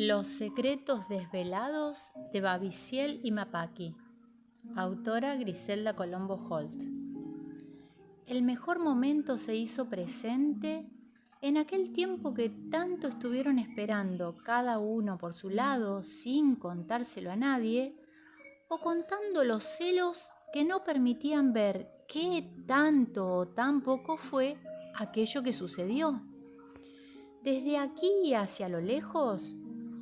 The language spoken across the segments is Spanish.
Los secretos desvelados de Babiciel y Mapaki. Autora Griselda Colombo Holt. El mejor momento se hizo presente en aquel tiempo que tanto estuvieron esperando cada uno por su lado sin contárselo a nadie, o contando los celos que no permitían ver qué tanto o tan poco fue aquello que sucedió. Desde aquí hacia lo lejos,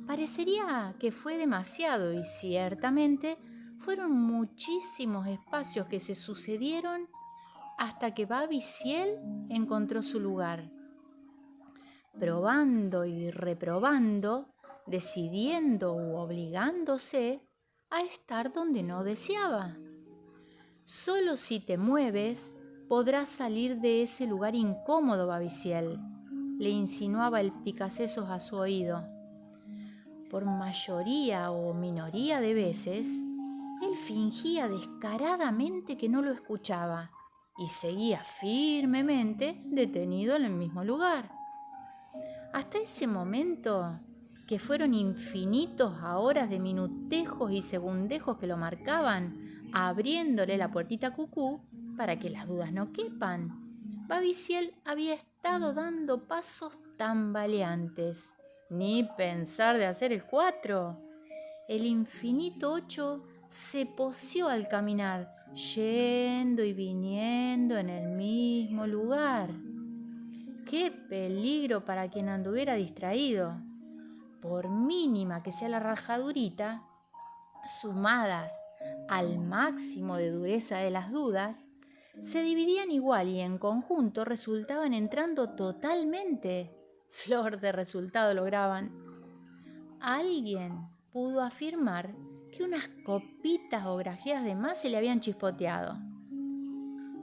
parecería que fue demasiado y ciertamente fueron muchísimos espacios que se sucedieron hasta que Babiciel encontró su lugar. Probando y reprobando, decidiendo u obligándose a estar donde no deseaba. Solo si te mueves podrás salir de ese lugar incómodo, Babiciel, le insinuaba el picasesos a su oído. Por mayoría o minoría de veces, él fingía descaradamente que no lo escuchaba y seguía firmemente detenido en el mismo lugar. Hasta ese momento, que fueron infinitos a horas de minutejos y segundejos que lo marcaban, abriéndole la puertita cucú para que las dudas no quepan, Babiciel había estado dando pasos tambaleantes. Ni pensar de hacer el 4. El infinito 8 se poseó al caminar, yendo y viniendo en el mismo lugar. ¡Qué peligro para quien anduviera distraído! Por mínima que sea la rajadurita, sumadas al máximo de dureza de las dudas, se dividían igual y en conjunto resultaban entrando totalmente. Flor de resultado lograban. Alguien pudo afirmar que unas copitas o grajeas de más se le habían chispoteado.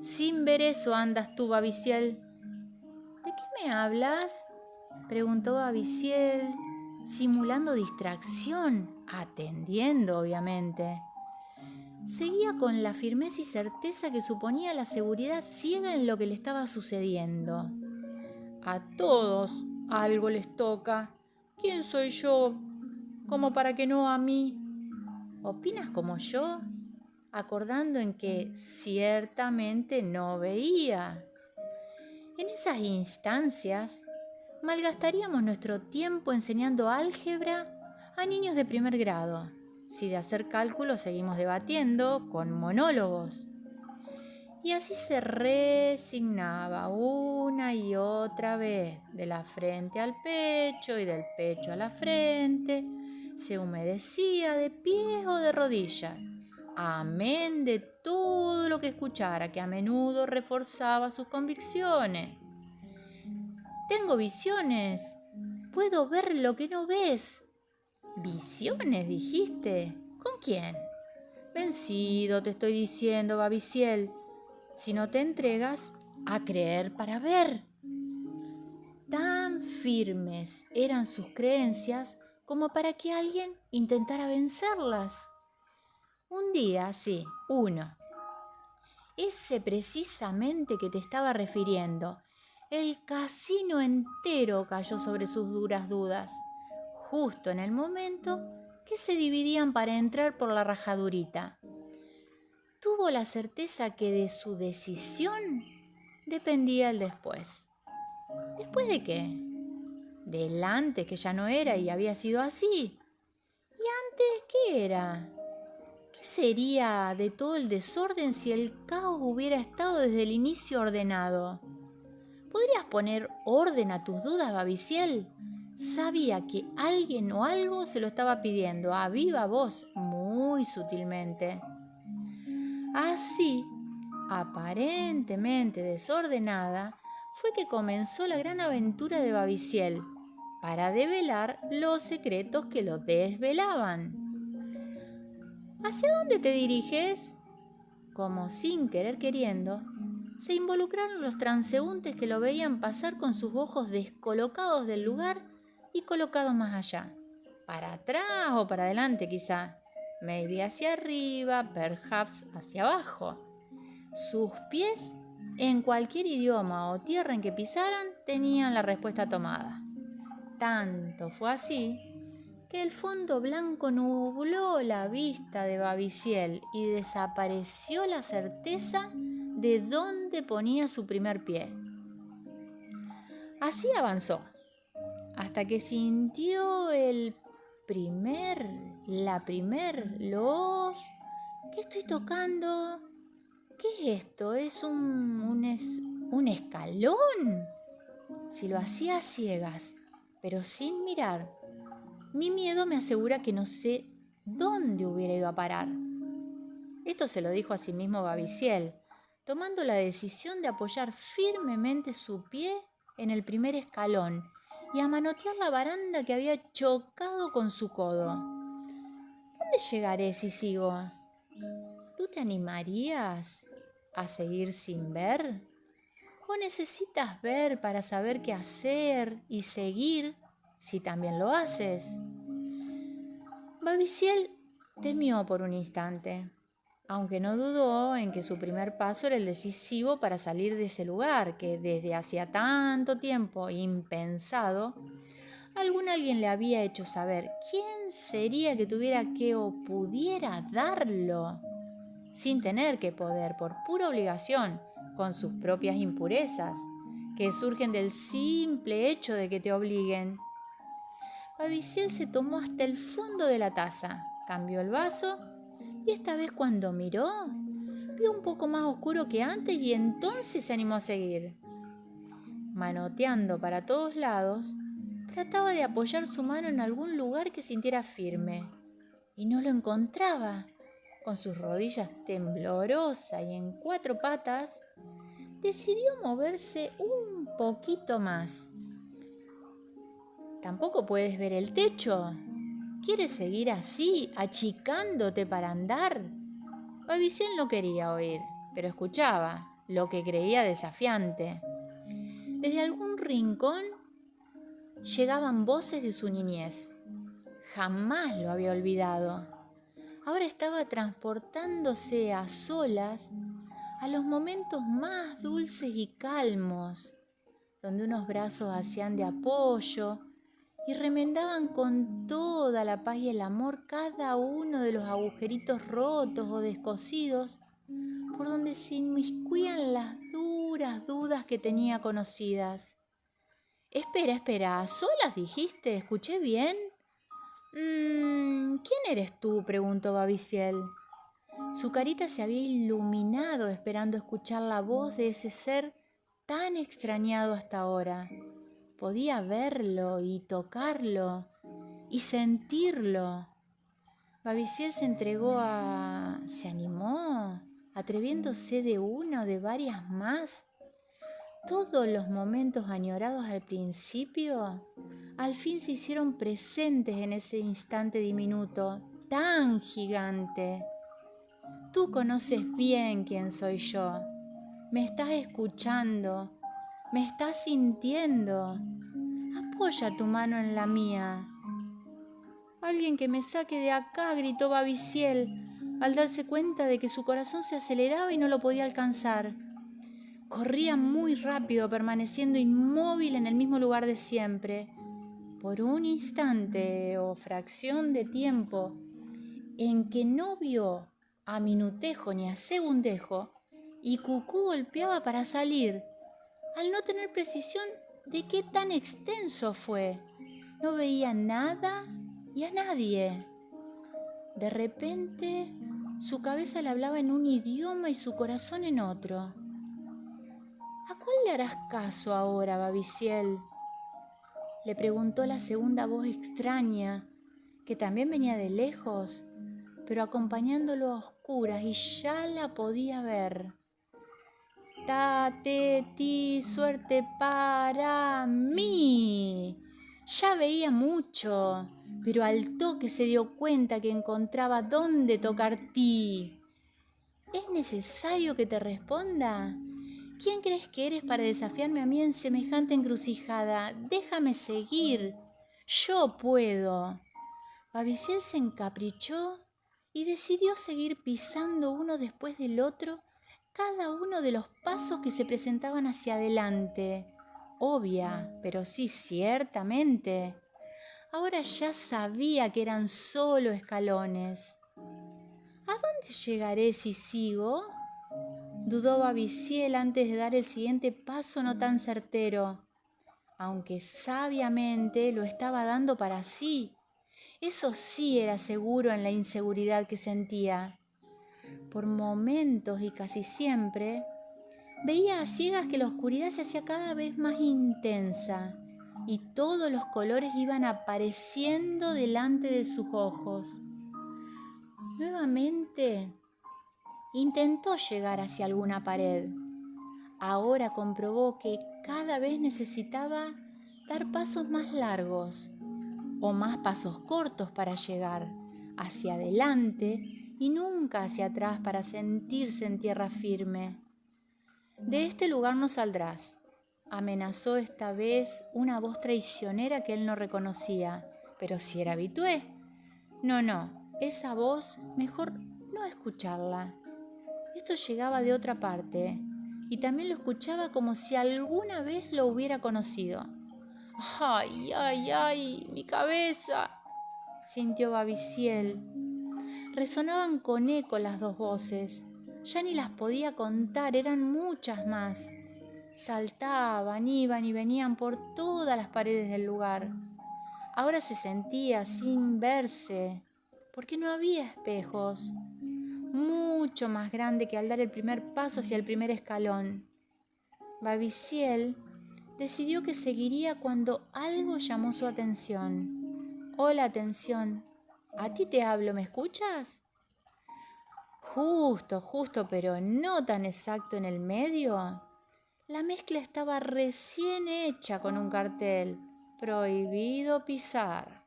Sin ver eso andas tú, Babiciel. ¿De qué me hablas?, preguntó Babiciel, simulando distracción, atendiendo obviamente. Seguía con la firmeza y certeza que suponía la seguridad ciega en lo que le estaba sucediendo. A todos algo les toca. ¿Quién soy yo como para que no a mí? ¿Opinas como yo? Acordando en que ciertamente no veía. En esas instancias, malgastaríamos nuestro tiempo enseñando álgebra a niños de primer grado, si de hacer cálculos seguimos debatiendo con monólogos. Y así se resignaba una y otra vez, de la frente al pecho y del pecho a la frente, se humedecía de pies o de rodillas, amén de todo lo que escuchara, que a menudo reforzaba sus convicciones. Tengo visiones, puedo ver lo que no ves. ¿Visiones, dijiste? ¿Con quién? Vencido, te estoy diciendo, Babiciel, si no te entregas a creer para ver. Tan firmes eran sus creencias como para que alguien intentara vencerlas. Un día, sí, uno. Ese precisamente que te estaba refiriendo. El casino entero cayó sobre sus duras dudas, justo en el momento que se dividían para entrar por la rajadurita. Tuvo la certeza que de su decisión dependía el después. ¿Después de qué? Del antes, que ya no era y había sido así. ¿Y antes qué era? ¿Qué sería de todo el desorden si el caos hubiera estado desde el inicio ordenado? ¿Podrías poner orden a tus dudas, Babiciel? Sabía que alguien o algo se lo estaba pidiendo a viva voz, muy sutilmente. Así, aparentemente desordenada, fue que comenzó la gran aventura de Babiciel, para develar los secretos que lo desvelaban. ¿Hacia dónde te diriges? Como sin querer queriendo, se involucraron los transeúntes que lo veían pasar con sus ojos descolocados del lugar y colocados más allá. Para atrás o para adelante quizá. Maybe hacia arriba, perhaps hacia abajo. Sus pies, en cualquier idioma o tierra en que pisaran, tenían la respuesta tomada. Tanto fue así que el fondo blanco nubló la vista de Babiciel y desapareció la certeza de dónde ponía su primer pie. Así avanzó, hasta que sintió ¿Qué estoy tocando? ¿Qué es esto? ¿Es un escalón? Si lo hacía a ciegas, pero sin mirar, mi miedo me asegura que no sé dónde hubiera ido a parar. Esto se lo dijo a sí mismo Babiciel, tomando la decisión de apoyar firmemente su pie en el primer escalón y a manotear la baranda que había chocado con su codo. ¿Dónde llegaré si sigo? ¿Tú te animarías a seguir sin ver? ¿O necesitas ver para saber qué hacer y seguir si también lo haces? Babiciel temió por un instante, aunque no dudó en que su primer paso era el decisivo para salir de ese lugar que desde hacía tanto tiempo, impensado, alguien le había hecho saber quién sería que tuviera que o pudiera darlo, sin tener que poder, por pura obligación, con sus propias impurezas, que surgen del simple hecho de que te obliguen. Babiciel se tomó hasta el fondo de la taza, cambió el vaso y esta vez cuando miró, vio un poco más oscuro que antes y entonces se animó a seguir. Manoteando para todos lados, trataba de apoyar su mano en algún lugar que sintiera firme y no lo encontraba. Con sus rodillas temblorosas y en 4 patas, decidió moverse un poquito más. ¿Tampoco puedes ver el techo? ¿Quieres seguir así, achicándote para andar? Babiciel no quería oír, pero escuchaba, lo que creía desafiante. Desde algún rincón llegaban voces de su niñez. Jamás lo había olvidado. Ahora estaba transportándose a solas a los momentos más dulces y calmos, donde unos brazos hacían de apoyo y remendaban con toda la paz y el amor cada uno de los agujeritos rotos o descosidos por donde se inmiscuían las duras dudas que tenía conocidas. Espera, ¿a solas dijiste? ¿Escuché bien? ¿Quién eres tú?, preguntó Babiciel. Su carita se había iluminado esperando escuchar la voz de ese ser tan extrañado hasta ahora. Podía verlo y tocarlo y sentirlo. Babiciel se animó, atreviéndose de una o de varias más. Todos los momentos añorados al principio, al fin se hicieron presentes en ese instante diminuto, tan gigante. Tú conoces bien quién soy yo. Me estás escuchando, me estás sintiendo. Apoya tu mano en la mía. Alguien que me saque de acá, gritó Babiciel, al darse cuenta de que su corazón se aceleraba y no lo podía alcanzar. Corría muy rápido, permaneciendo inmóvil en el mismo lugar de siempre. Por un instante o fracción de tiempo en que no vio a minutejo ni a segundejo, y Cucú golpeaba para salir, al no tener precisión de qué tan extenso fue. No veía nada y a nadie. De repente, su cabeza le hablaba en un idioma y su corazón en otro. ¿A cuál le harás caso ahora, Babiciel?, le preguntó la segunda voz extraña, que también venía de lejos, pero acompañándolo a oscuras y ya la podía ver. Ta, te, ti, suerte para mí. Ya veía mucho, pero al toque se dio cuenta que encontraba dónde tocar ti. ¿Es necesario que te responda? ¿Quién crees que eres para desafiarme a mí en semejante encrucijada? Déjame seguir. Yo puedo. Babiciel se encaprichó y decidió seguir pisando uno después del otro cada uno de los pasos que se presentaban hacia adelante. Obvia, pero sí ciertamente. Ahora ya sabía que eran solo escalones. ¿A dónde llegaré si sigo? Dudó Babiciel antes de dar el siguiente paso no tan certero, aunque sabiamente lo estaba dando para sí. Eso sí era seguro en la inseguridad que sentía. Por momentos y casi siempre, veía a ciegas que la oscuridad se hacía cada vez más intensa y todos los colores iban apareciendo delante de sus ojos. Nuevamente intentó llegar hacia alguna pared. Ahora comprobó que cada vez necesitaba dar pasos más largos o más pasos cortos para llegar hacia adelante y nunca hacia atrás para sentirse en tierra firme. De este lugar no saldrás, amenazó esta vez una voz traicionera que él no reconocía. Pero si era habitué. No, esa voz mejor no escucharla. Esto llegaba de otra parte y también lo escuchaba como si alguna vez lo hubiera conocido. ¡Ay, ay, ay! ¡Mi cabeza!, sintió Babiciel. Resonaban con eco las dos voces. Ya ni las podía contar, eran muchas más. Saltaban, iban y venían por todas las paredes del lugar. Ahora se sentía sin verse, porque no había espejos. Mucho más grande que al dar el primer paso hacia el primer escalón. Babiciel decidió que seguiría cuando algo llamó su atención. Hola, atención. A ti te hablo, ¿me escuchas? Justo, pero no tan exacto en el medio. La mezcla estaba recién hecha con un cartel. Prohibido pisar.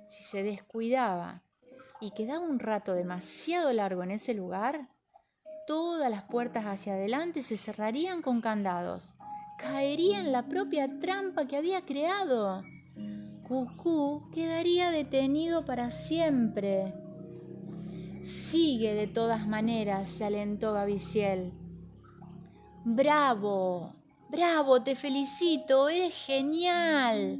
Si se descuidaba y quedaba un rato demasiado largo en ese lugar, todas las puertas hacia adelante se cerrarían con candados. Caería en la propia trampa que había creado. Cucú quedaría detenido para siempre. Sigue de todas maneras, se alentó Babiciel. ¡Bravo! ¡Bravo! ¡Te felicito! ¡Eres genial!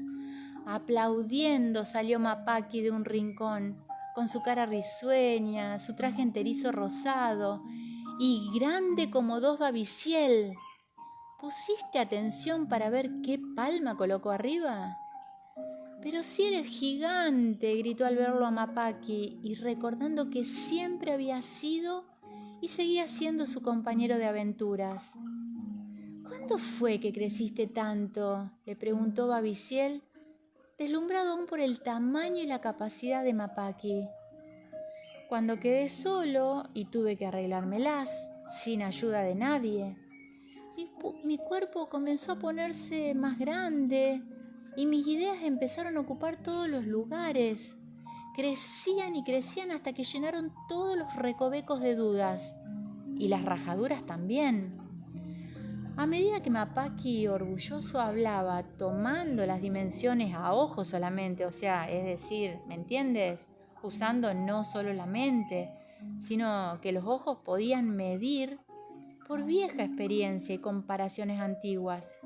Aplaudiendo salió Mapaki de un rincón, con su cara risueña, su traje enterizo rosado y grande como dos Babiciel. ¿Pusiste atención para ver qué palma colocó arriba? Pero si eres gigante, gritó al verlo a Mapaki y recordando que siempre había sido y seguía siendo su compañero de aventuras. ¿Cuándo fue que creciste tanto?, le preguntó Babiciel, deslumbrado aún por el tamaño y la capacidad de Mapaki. Cuando quedé solo y tuve que arreglármelas, sin ayuda de nadie. Mi cuerpo comenzó a ponerse más grande y mis ideas empezaron a ocupar todos los lugares. Crecían y crecían hasta que llenaron todos los recovecos de dudas. Y las rajaduras también. A medida que Mapaki orgulloso hablaba, tomando las dimensiones a ojo solamente, o sea, es decir, ¿me entiendes? Usando no solo la mente, sino que los ojos podían medir por vieja experiencia y comparaciones antiguas.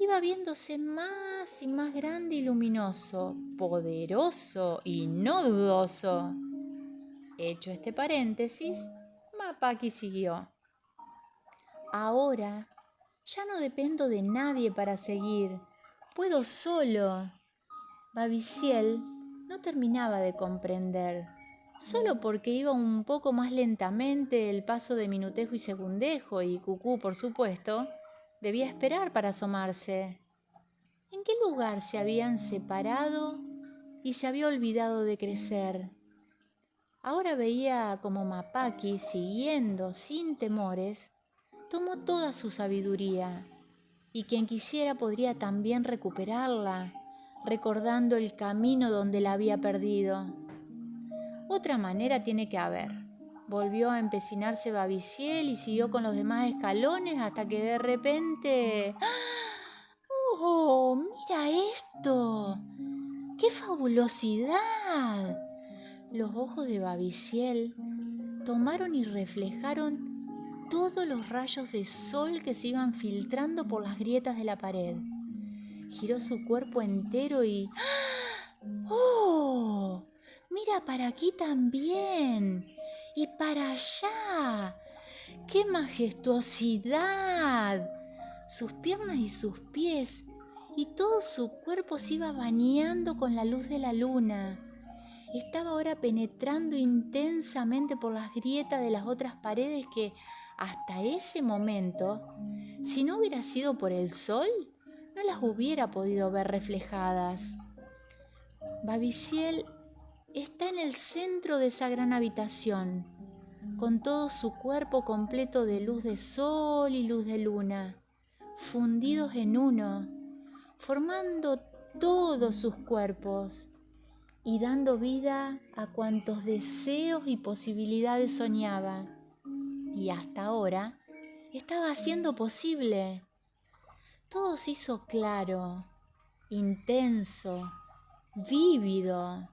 Iba viéndose más y más grande y luminoso, poderoso y no dudoso. Hecho este paréntesis, Mapaki siguió. Ahora ya no dependo de nadie para seguir. Puedo solo. Babiciel no terminaba de comprender. Solo porque iba un poco más lentamente el paso de Minutejo y Segundejo y Cucú, por supuesto, debía esperar para asomarse. ¿En qué lugar se habían separado y se había olvidado de crecer? Ahora veía como Mapaki, siguiendo sin temores, tomó toda su sabiduría, y quien quisiera podría también recuperarla, recordando el camino donde la había perdido. Otra manera tiene que haber. Volvió a empecinarse Babiciel y siguió con los demás escalones hasta que de repente... ¡Oh, mira esto! ¡Qué fabulosidad! Los ojos de Babiciel tomaron y reflejaron todos los rayos de sol que se iban filtrando por las grietas de la pared. Giró su cuerpo entero y ¡Oh! Mira para aquí también. Y para allá. ¡Qué majestuosidad! Sus piernas y sus pies y todo su cuerpo se iba bañando con la luz de la luna. Estaba ahora penetrando intensamente por las grietas de las otras paredes que hasta ese momento, si no hubiera sido por el sol, no las hubiera podido ver reflejadas. Babiciel está en el centro de esa gran habitación, con todo su cuerpo completo de luz de sol y luz de luna, fundidos en uno, formando todos sus cuerpos y dando vida a cuantos deseos y posibilidades soñaba. Y hasta ahora estaba haciendo posible. Todo se hizo claro, intenso, vívido.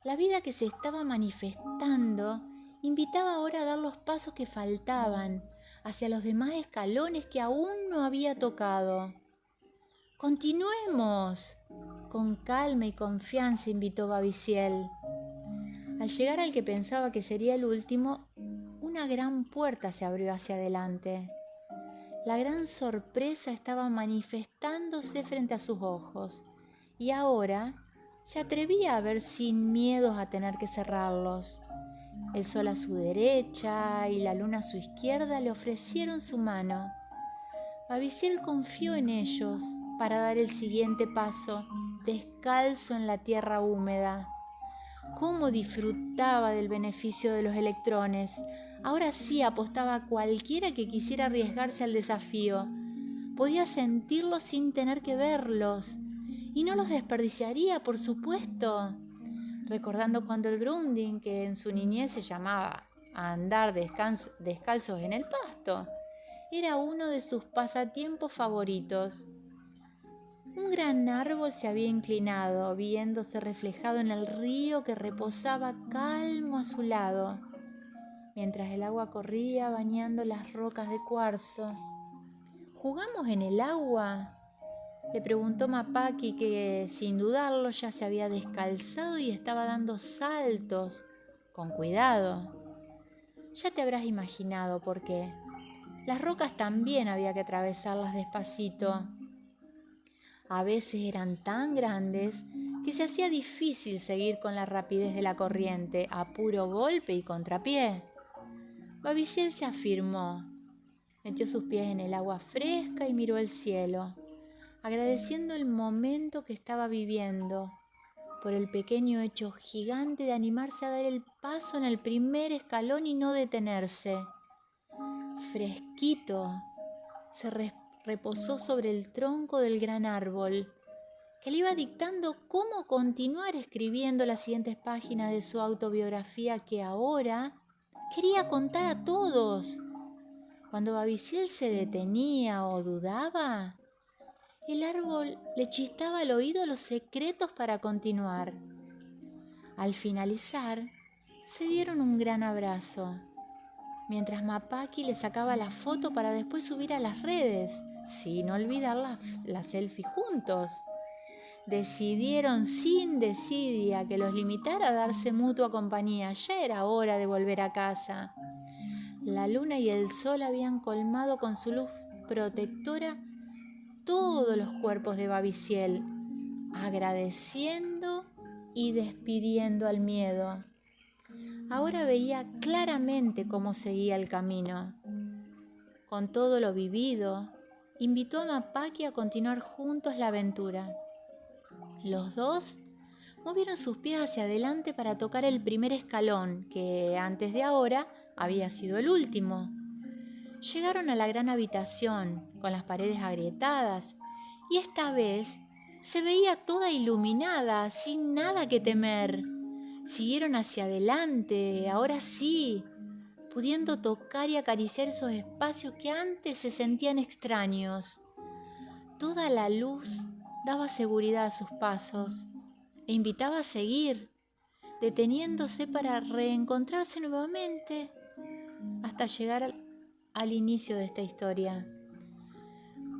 La vida que se estaba manifestando invitaba ahora a dar los pasos que faltaban hacia los demás escalones que aún no había tocado. ¡Continuemos! Con calma y confianza invitó Babiciel. Al llegar al que pensaba que sería el último, una gran puerta se abrió hacia adelante. La gran sorpresa estaba manifestándose frente a sus ojos y ahora se atrevía a ver sin miedos a tener que cerrarlos. El sol a su derecha y la luna a su izquierda le ofrecieron su mano. Babiciel confió en ellos para dar el siguiente paso, descalzo en la tierra húmeda. Cómo disfrutaba del beneficio de los electrones. Ahora sí apostaba a cualquiera que quisiera arriesgarse al desafío. Podía sentirlos sin tener que verlos. Y no los desperdiciaría, por supuesto. Recordando cuando el grounding, que en su niñez se llamaba andar descalzos en el pasto, era uno de sus pasatiempos favoritos. Un gran árbol se había inclinado, viéndose reflejado en el río que reposaba calmo a su lado, mientras el agua corría bañando las rocas de cuarzo. ¿Jugamos en el agua?, le preguntó Mapaki, que sin dudarlo ya se había descalzado y estaba dando saltos, con cuidado. Ya te habrás imaginado por qué. Las rocas también había que atravesarlas despacito. A veces eran tan grandes que se hacía difícil seguir con la rapidez de la corriente, a puro golpe y contrapié. Babiciel se afirmó, metió sus pies en el agua fresca y miró el cielo, agradeciendo el momento que estaba viviendo, por el pequeño hecho gigante de animarse a dar el paso en el primer escalón y no detenerse. Fresquito, se reposó sobre el tronco del gran árbol, que le iba dictando cómo continuar escribiendo las siguientes páginas de su autobiografía que ahora quería contar a todos. Cuando Babiciel se detenía o dudaba, el árbol le chistaba al oído los secretos para continuar. Al finalizar, se dieron un gran abrazo, mientras Mapaki le sacaba la foto para después subir a las redes, sin olvidar la selfie juntos. Decidieron sin desidia que los limitara a darse mutua compañía. Ya era hora de volver a casa. La luna y el sol habían colmado con su luz protectora todos los cuerpos de Babiciel, agradeciendo y despidiendo al miedo. Ahora veía claramente cómo seguía el camino. Con todo lo vivido, invitó a Mapaki a continuar juntos la aventura. Los dos movieron sus pies hacia adelante para tocar el primer escalón, que antes de ahora había sido el último. Llegaron a la gran habitación, con las paredes agrietadas, y esta vez se veía toda iluminada, sin nada que temer. Siguieron hacia adelante, ahora sí, pudiendo tocar y acariciar esos espacios que antes se sentían extraños. Toda la luz daba seguridad a sus pasos e invitaba a seguir, deteniéndose para reencontrarse nuevamente hasta llegar al inicio de esta historia.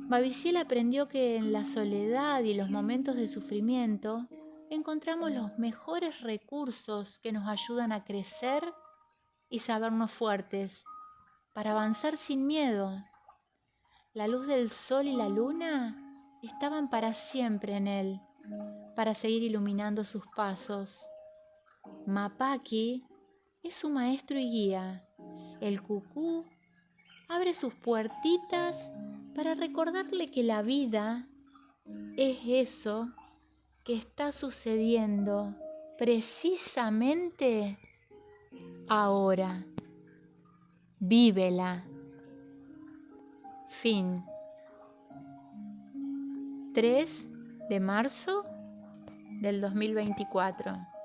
Babiciel aprendió que en la soledad y los momentos de sufrimiento encontramos los mejores recursos que nos ayudan a crecer y sabernos fuertes, para avanzar sin miedo. La luz del sol y la luna estaban para siempre en él, para seguir iluminando sus pasos. Mapaki es su maestro y guía. El cucú abre sus puertitas para recordarle que la vida es eso que está sucediendo precisamente ahora. Vívela. Fin. 3 de marzo del 2024.